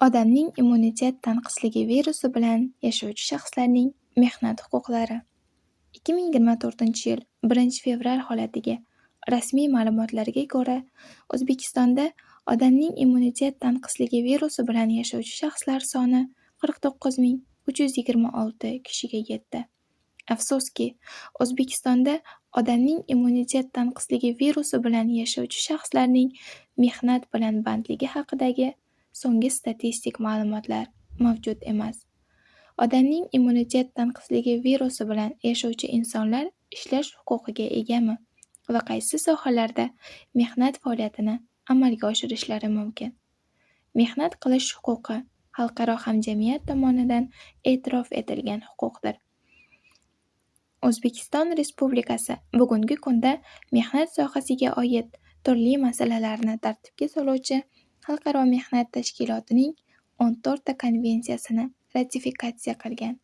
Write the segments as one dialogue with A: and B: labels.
A: Odamning immunitet tanqisligi virusi bilan yashovchi shaxslarning mehnat huquqlari. 2024-yil 1-fevral holatiga rasmiy ma'lumotlarga ko'ra, O'zbekistonda odamning immunitet tanqisligi virusi bilan yashovchi shaxslar soni 49.326 kishiga yetdi. Afsuski, O'zbekistonda odamning immunitet tanqisligi virusi bilan yashovchi shaxslarning mehnat bilan bandligi haqidagi so'nggi statistik ma'lumotlar mavjud emas. Odamning immunitet tanqisligi virusi bilan yashovchi insonlar ishlash huquqiga egami va qaysi sohalarda mehnat faoliyatini amalga oshirishlari mumkin? Mehnat qilish huquqi xalqaro hamjamiyat tomonidan e'tirof etilgan huquqdir. O'zbekiston Respublikasi bugungi kunda mehnat sohasiga oid turli masalalarni tartibga soluvchi Xalqaro mehnat tashkilotining 14 ta konvensiyasini ratifikatsiya qilgan.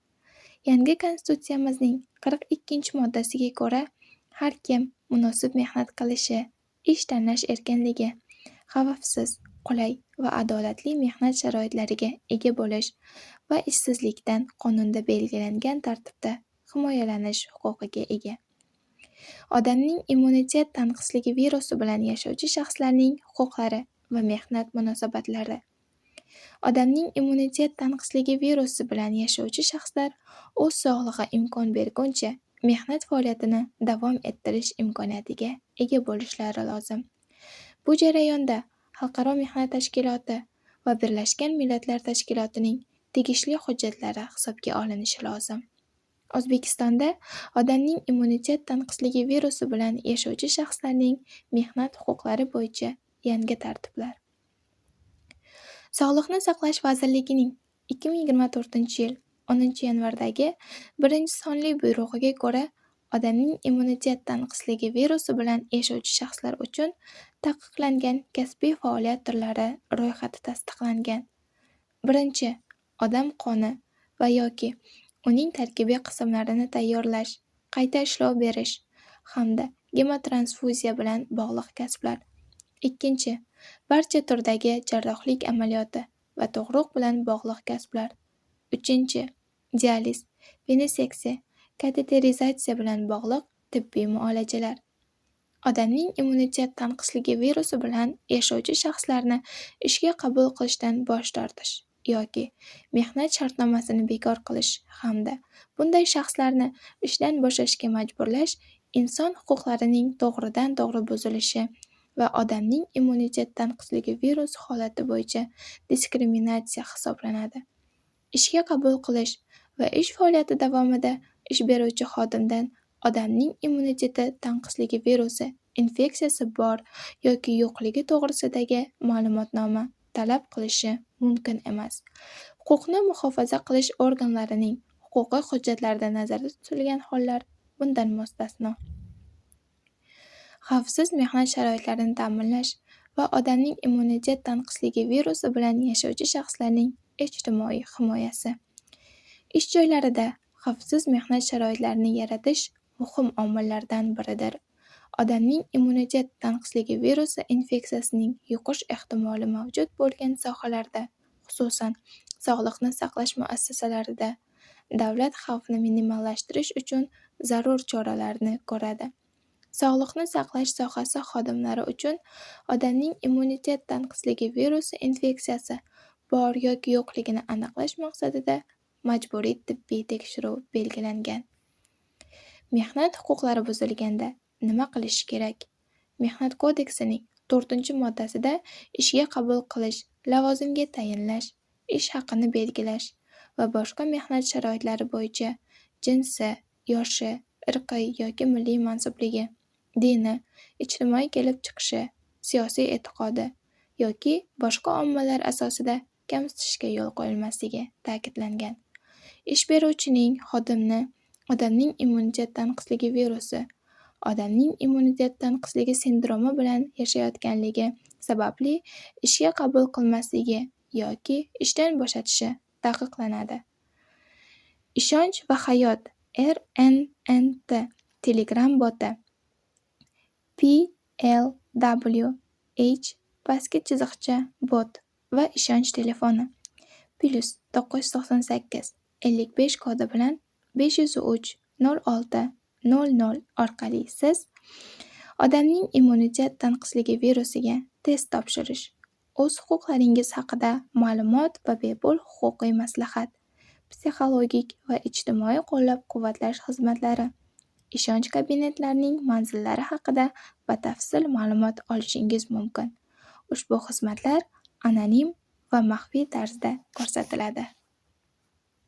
A: Yangi konstitutsiyamizning 42-moddasiga ko'ra, har kim munosib mehnat qilishi, ish tanlash erkinligi, xavfsiz, qulay va adolatli mehnat sharoitlariga ega bo'lish va ishsizlikdan qonunda belgilangan tartibda himoyalanish huquqiga ega. Odamning immunitet tanqisligi virusi bilan yashovchi shaxslarning huquqlari va mehnat munosabatlari. Odamning immunitet tanqisligi virusi bilan yashovchi shaxslar o'z sog'lig'i imkon berguncha mehnat faoliyatini davom ettirish imkoniyatiga ega bo'lishlari lozim. Bu jarayonda Xalqaro mehnat tashkiloti va Birlashgan Millatlar Tashkilotining tegishli hujjatlari hisobga olinishi lozim. O'zbekistonda odamning immunitet tanqisligi virusi bilan yashovchi shaxslarning mehnat huquqlari bo'yicha yangi tartiblar. Sog'liqni saqlash vazirligining 2024-yil 10-yanvardagi 1-sonli buyrug'iga ko'ra, odamning immunitet tanqisligi virusi bilan yashovchi shaxslar uchun taqiqlangan kasbiy faoliyat turlari ro'yxati tasdiqlangan. 1. Odam qoni va yoki uning tarkibiy qismlarini tayyorlash, qayta ishlov berish hamda gemotransfuziya bilan bog'liq kasblar. 2. Barcha turdagi jarrohlik amaliyoti va tug'ruq bilan bog'liq kasblar. 3. Dializ, veneseksiya, kateterizatsiya bilan bog'liq tibbiy muolajalar. Odamning immunitet tanqisligi virusi bilan yashovchi shaxslarni ishga qabul qilishdan bosh tortish yoki mehnat shartnomasini bekor qilish hamda bunday shaxslarni ishdan bo'shashga majburlash inson huquqlarining to'g'ridan-to'g'ri buzilishi va odamning immunitet tanqisligi virusi holati bo'yicha diskriminatsiya hisoblanadi. Ishga qabul qilish va ish faoliyati davomida ish beruvchi xodimdan odamning immuniteti tanqisligi virusi infeksiyasi bor yoki yo'qligi to'g'risidagi ma'lumotnoma talab qilishi mumkin emas. Huquqni muhofaza qilish organlarining huquqiy hujjatlarida nazarda tutilgan hollar bundan mustasno. Xavfsiz mehnat sharoitlarini ta'minlash va odamning immunitet tanqisligi virusi bilan yashovchi shaxslarning ijtimoiy himoyasi. Ish joylarida xavfsiz mehnat sharoitlarini yaratish muhim omillardan biridir. Odamning immunitet tanqisligi virusi infeksiyasining yuqish ehtimoli mavjud bo'lgan sohalarda, xususan sog'liqni saqlash muassasalarida, davlat xavfni minimallashtirish uchun zarur choralarni ko'radi. Sog'liqni saqlash sohasi xodimlari uchun odamning immunitet tanqisligi virusi infeksiyasi bor yoki yo'qligini aniqlash maqsadida majburiy tibbiy tekshiruv belgilangan. Mehnat huquqlari buzilganda nima qilish kerak? Mehnat kodeksining 4-moddasida ishga qabul qilish, lavozimga tayinlash, ish haqini belgilash va boshqa mehnat sharoitlari bo'yicha jinsi, yoshi, irqiy yoki milliy mansubligi, dini, ijtimoiy kelib chiqishi, siyosiy e'tiqodi yoki boshqa omillar asosida kamsitishga yo'l qo'yilmasligi ta'kidlangan. Ish beruvchining xodimni odamning immunitet tanqisligi virusi, odamning immunitet tanqisligi sindromi bilan yashayotganligi sababli ishga qabul qilmasligi yoki ishdan bo'shatishi taqiqlanadi. Ishonch va hayot RNNT Telegram boti PLWH _bot va ishonch telefoni +998 55 kodi bilan 503 06 00 orqali siz odamning immunitet tanqisligi virusiga test topshirish, o'z huquqlaringiz haqida ma'lumot va bepul huquqiy maslahat, psixologik va ijtimoiy qo'llab-quvvatlash xizmatlari, ishonch kabinetlarining manzillari haqida batafsil ma'lumot olishingiz mumkin. Ushbu xizmatlar anonim va maxfiy tarzda ko'rsatiladi.